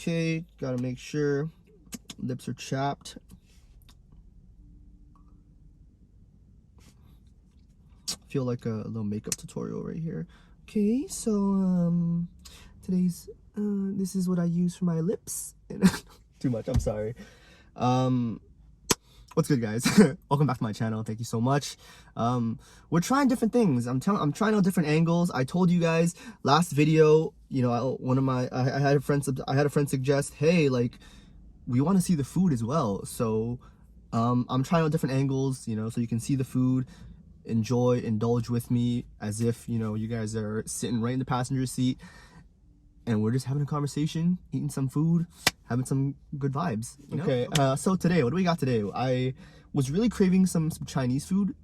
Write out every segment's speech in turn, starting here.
Okay, gotta make sure lips are chapped. Feel like a little makeup tutorial right here. Okay, so today's this is what I use for my lips. Too much, I'm sorry. What's good, guys? Welcome back to my channel. Thank you so much. We're trying different things. I'm trying out different angles. I told you guys last video, you know, I had a friend suggest, hey, like, we want to see the food as well. So I'm trying out different angles, you know, so you can see the food, indulge with me as if, you know, you guys are sitting right in the passenger seat and we're just having a conversation, eating some food, having some good vibes, you know? Okay, so today, what do we got today? I was really craving some Chinese food,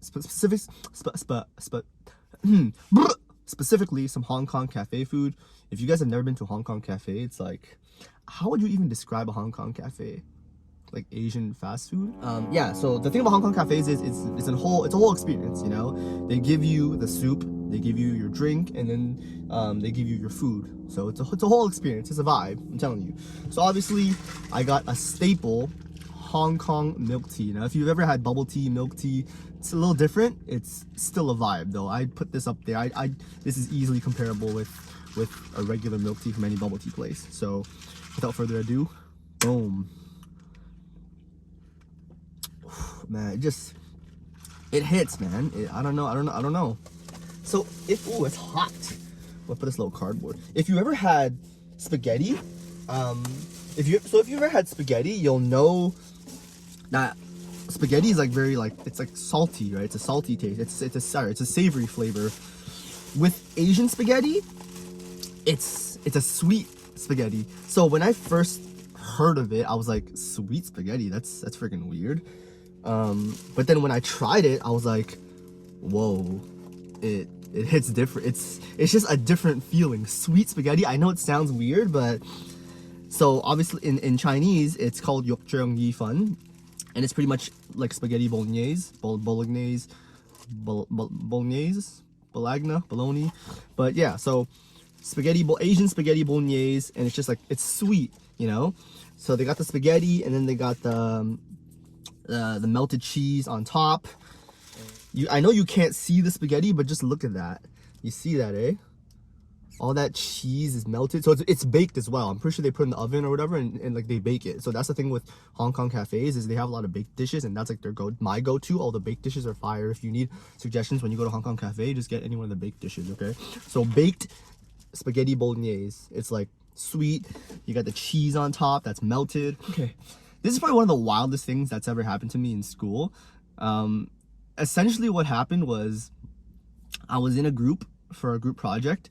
specifically some Hong Kong cafe food. If you guys have never been to a Hong Kong cafe, it's like, how would you even describe a Hong Kong cafe? Like Asian fast food? Yeah, so the thing about Hong Kong cafes is it's a whole experience, you know? They give you the soup, they give you your drink, and then they give you your food. So it's a whole experience, it's a vibe, I'm telling you. So obviously, I got a staple Hong Kong milk tea. Now, if you've ever had bubble tea, milk tea, it's a little different. It's still a vibe though. I'd put this up there. This is easily comparable with a regular milk tea from any bubble tea place. So without further ado, boom. Man, it hits, man. I don't know. So oh, it's hot. We'll put this little cardboard. If you ever had spaghetti, if you ever had spaghetti, you'll know that spaghetti is like it's like salty, right? It's a salty taste. It's a savory flavor. With Asian spaghetti, it's a sweet spaghetti. So when I first heard of it, I was like, sweet spaghetti? That's freaking weird. But then when I tried it, I was like, whoa, it hits different. It's just a different feeling. Sweet spaghetti, I know it sounds weird, but so obviously in Chinese it's called yokjeong yi fun, and it's pretty much like spaghetti bolognese, bologna, bologna. But yeah, so Asian spaghetti bolognese, and it's just like, it's sweet, you know? So they got the spaghetti, and then they got the melted cheese on top. I know you can't see the spaghetti, but just look at that. You see that, eh? All that cheese is melted. So it's baked as well. I'm pretty sure they put it in the oven or whatever, and like they bake it. So that's the thing with Hong Kong cafes, is they have a lot of baked dishes, and that's like my go-to. All the baked dishes are fire. If you need suggestions when you go to Hong Kong cafe, just get any one of the baked dishes, okay? So baked spaghetti bolognese. It's like sweet. You got the cheese on top that's melted. Okay. This is probably one of the wildest things that's ever happened to me in school. Essentially what happened was, I was in a group for a group project.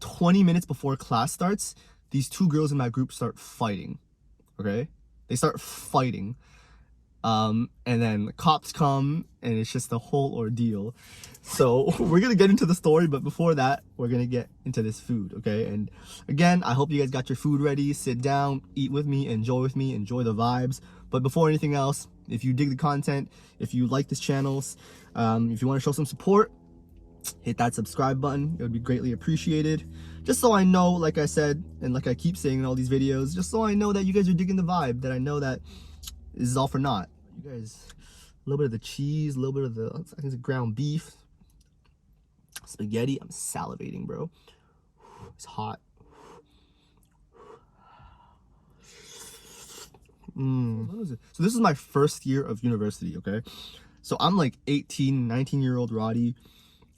20 minutes before class starts, these two girls in my group start fighting, okay? They start fighting. And then cops come, and it's just a whole ordeal. So we're gonna get into the story, but before that, we're gonna get into this food, okay? And again, I hope you guys got your food ready. Sit down, eat with me, enjoy the vibes. But before anything else, if you dig the content, if you like this channel, if you want to show some support, hit that subscribe button. It would be greatly appreciated. Just so I know, like I said, and like I keep saying in all these videos, just so I know that you guys are digging the vibe, that I know that this is all for naught. You guys, a little bit of the cheese, a little bit of the, I think it's ground beef, spaghetti. I'm salivating, bro. It's hot. So this is my first year of university, okay? So I'm like 18, 19-year-old Roddy.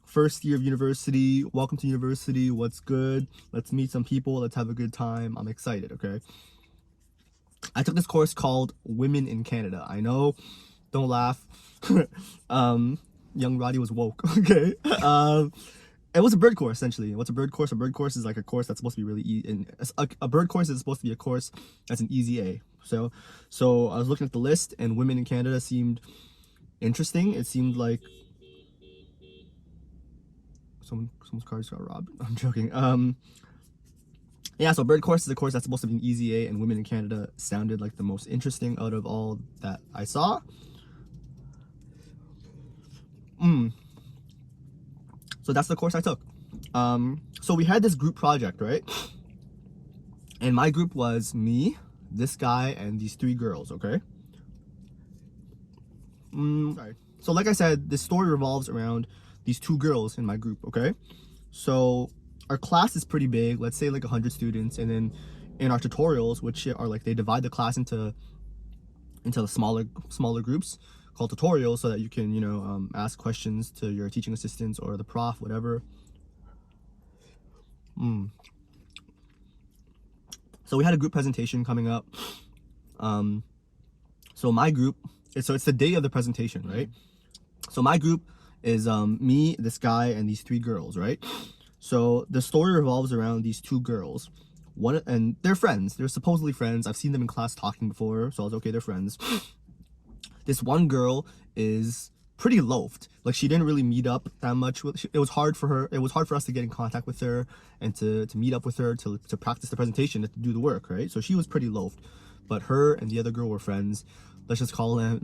First year of university. Welcome to university. What's good? Let's meet some people. Let's have a good time. I'm excited, okay? I took this course called Women in Canada. I know, don't laugh. Young Roddy was woke, okay? It was a bird course, essentially. What's a bird course? A bird course is like a course that's supposed to be really easy. And a bird course is supposed to be a course that's an easy A. So I was looking at the list, and Women in Canada seemed interesting. It seemed like someone's car just got robbed. I'm joking. Yeah, so bird course is a course that's supposed to be an easy A, and Women in Canada sounded like the most interesting out of all that I saw. So that's the course I took. So we had this group project, right? And my group was me, this guy, and these 3 girls, okay? Sorry. So like I said, this story revolves around these 2 girls in my group, okay? So our class is pretty big, let's say like 100 students, and then in our tutorials, which are like, they divide the class into smaller groups called tutorials, so that you can, you know, ask questions to your teaching assistants or the prof, whatever. So we had a group presentation coming up. So my group, it's the day of the presentation, right? So my group is me, this guy, and these 3 girls, right? So the story revolves around these 2 girls. And they're friends. They're supposedly friends. I've seen them in class talking before, so I was okay, they're friends. This one girl is pretty loafed. Like, she didn't really meet up that much. It was hard for her. It was hard for us to get in contact with her and to meet up with her to practice the presentation and to do the work, right? So she was pretty loafed. But her and the other girl were friends. Let's just call them,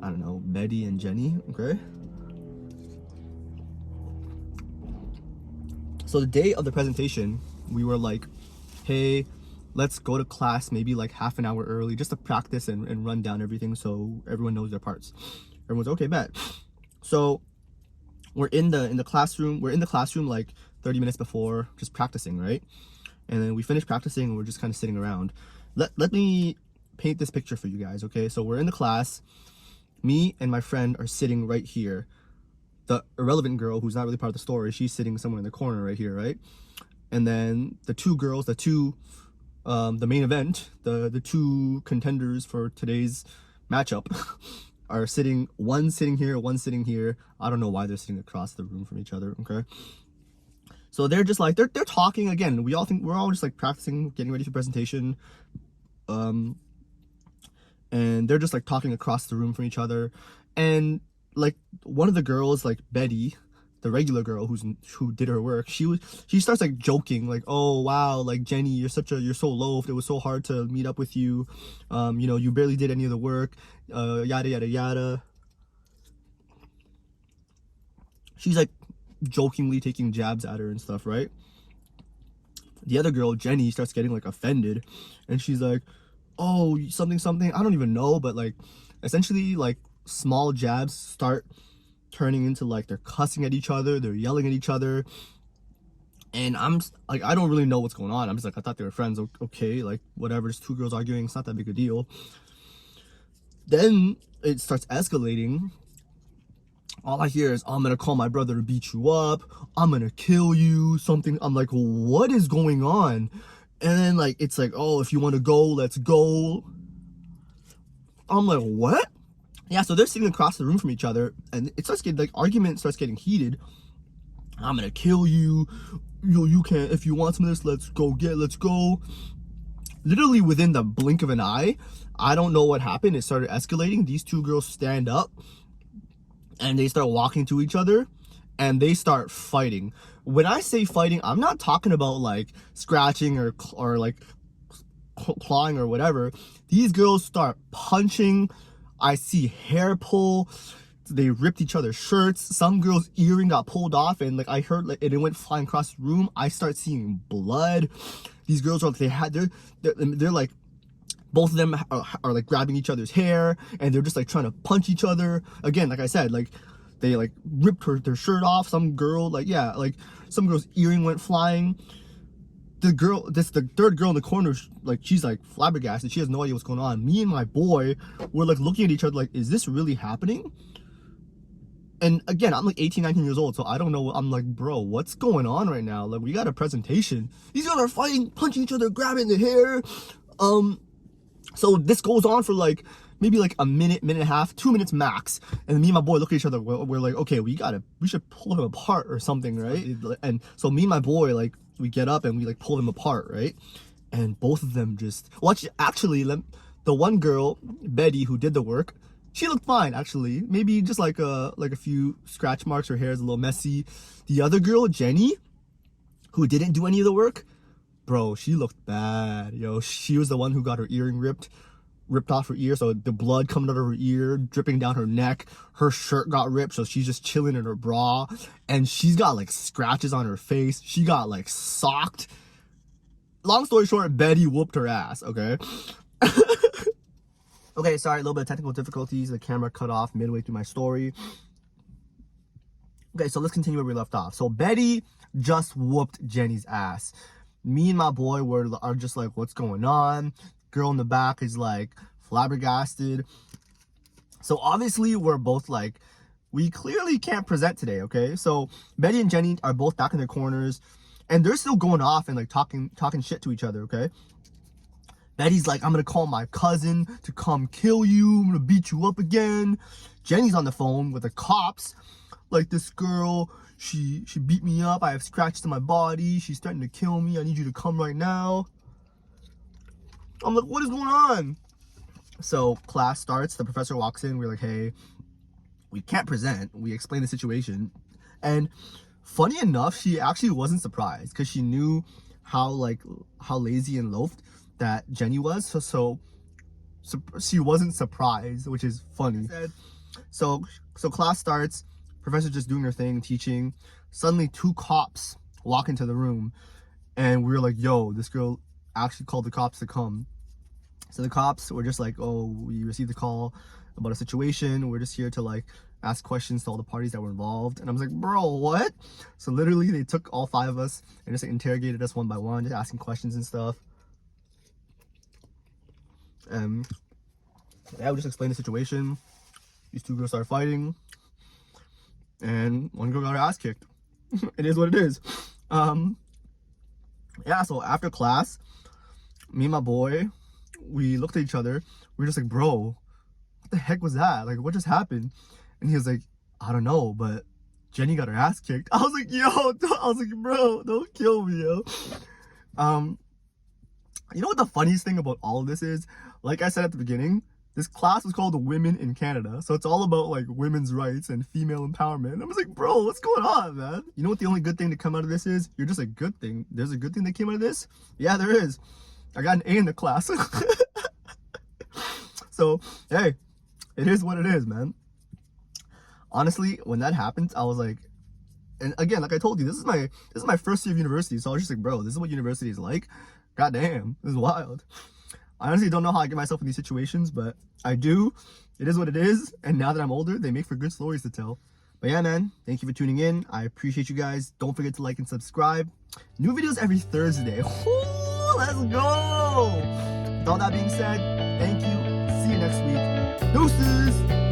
I don't know, Betty and Jenny, okay? So the day of the presentation, we were like, hey, let's go to class maybe like half an hour early just to practice and run down everything so everyone knows their parts. Everyone's okay, bet. So we're in the classroom. We're in the classroom like 30 minutes before, just practicing, right? And then we finish practicing and we're just kind of sitting around. Let me paint this picture for you guys, okay? So we're in the class. Me and my friend are sitting right here. The irrelevant girl, who's not really part of the story, she's sitting somewhere in the corner right here, right? And then the 2 girls, the main event, the 2 contenders for today's matchup are sitting, one sitting here, one sitting here. I don't know why they're sitting across the room from each other, okay? So they're just like, they're talking again. We're all just like practicing, getting ready for presentation. And they're just like talking across the room from each other. And like one of the girls, like Betty, the regular girl who did her work, she starts like joking, like, oh wow, like Jenny, you're so loafed, it was so hard to meet up with you, you know, you barely did any of the work, yada yada yada. She's like jokingly taking jabs at her and stuff, right? The other girl, Jenny, starts getting like offended, and she's like, oh, something, I don't even know, but like essentially like small jabs start turning into like they're cussing at each other, they're yelling at each other, and I'm like, I don't really know what's going on. I'm just like, I thought they were friends, okay, like whatever, it's 2 girls arguing, it's not that big a deal. Then it starts escalating. All I hear is, I'm gonna call my brother to beat you up, I'm gonna kill you, something. I'm like, what is going on? And then like it's like, oh, if you want to go, let's go. I'm like, what? Yeah, so they're sitting across the room from each other, and it starts getting, like, argument starts getting heated. I'm gonna kill you. You can't, if you want some of this, let's go. Literally within the blink of an eye, I don't know what happened. It started escalating. These 2 girls stand up, and they start walking to each other, and they start fighting. When I say fighting, I'm not talking about, like, scratching or like, clawing or whatever. These girls start punching. I see hair pull. They ripped each other's shirts. Some girl's earring got pulled off, and like I heard, like, and it went flying across the room. I start seeing blood. These girls are like, they're like, both of them are like grabbing each other's hair, and they're just like trying to punch each other. Again, like I said, like they like ripped their shirt off. Some girl, like, yeah, like some girl's earring went flying. The 3rd girl in the corner, like, she's like flabbergasted. She has no idea what's going on. Me and my boy were like looking at each other like, is this really happening? And again, I'm like 18, 19 years old, so I don't know. I'm like, bro, what's going on right now? Like, we got a presentation. These guys are fighting, punching each other, grabbing the hair. So this goes on for like maybe like a minute and a half, 2 minutes max. And me and my boy look at each other. We're like, okay, we should pull him apart or something, right? And so me and my boy, like, we get up and we like pull him apart, right? And both of them just, well, actually, the one girl, Betty, who did the work, she looked fine, actually. Maybe just like a few scratch marks. Her hair is a little messy. The other girl, Jenny, who didn't do any of the work, bro, she looked bad, yo. She was the one who got her earring ripped off her ear, so the blood coming out of her ear, dripping down her neck. Her shirt got ripped, so she's just chilling in her bra, and she's got like scratches on her face. She got like socked. long story short, Betty whooped her ass, okay? Okay, sorry, a little bit of technical difficulties. The camera cut off midway through my story. Okay, so let's continue where we left off. So Betty just whooped Jenny's ass. Me and my boy are just like, what's going on? Girl in the back is like flabbergasted. So obviously we're both like, we clearly can't present today, okay? So Betty and Jenny are both back in their corners, and they're still going off and like talking shit to each other, okay? Betty's like, I'm gonna call my cousin to come kill you. I'm gonna beat you up again. Jenny's on the phone with the cops. Like, this girl, she beat me up. I have scratches on my body. She's threatening to kill me. I need you to come right now. I'm like, what is going on? So class starts. The professor walks in. We're like, hey, we can't present. We explain the situation. And funny enough, she actually wasn't surprised because she knew how lazy and loafed that Jenny was. So she wasn't surprised, which is funny. So class starts. Professor's just doing her thing, teaching. Suddenly 2 cops walk into the room, and we were like, yo, this girl actually called the cops to come. So the cops were just like, oh, we received a call about a situation. We're just here to like ask questions to all the parties that were involved. And I was like, bro, what? So literally they took all 5 of us and just like, interrogated us one by one, just asking questions and stuff. Yeah, we just explained the situation. These 2 girls started fighting, and one girl got her ass kicked. It is what it is. Yeah, so after class, me and my boy, we looked at each other. We were just like, bro, what the heck was that? Like, what just happened? And he was like, I don't know, but Jenny got her ass kicked. I was like, bro, don't kill me, yo. You know what the funniest thing about all of this is? Like I said at the beginning, this class was called Women in Canada. So it's all about like women's rights and female empowerment. I was like, bro, what's going on, man? You know what the only good thing to come out of this is? You're just a good thing. There's a good thing that came out of this? Yeah, there is. I got an A in the class. So, hey, it is what it is, man. Honestly, when that happened, I was like, and again, like I told you, this is my first year of university. So I was just like, bro, this is what university is like. God damn, this is wild. I honestly don't know how I get myself in these situations, but I do. It is what it is. And now that I'm older, they make for good stories to tell. But yeah, man, thank you for tuning in. I appreciate you guys. Don't forget to like and subscribe. New videos every Thursday. Ooh, let's go. With all that being said, thank you. See you next week. Deuces.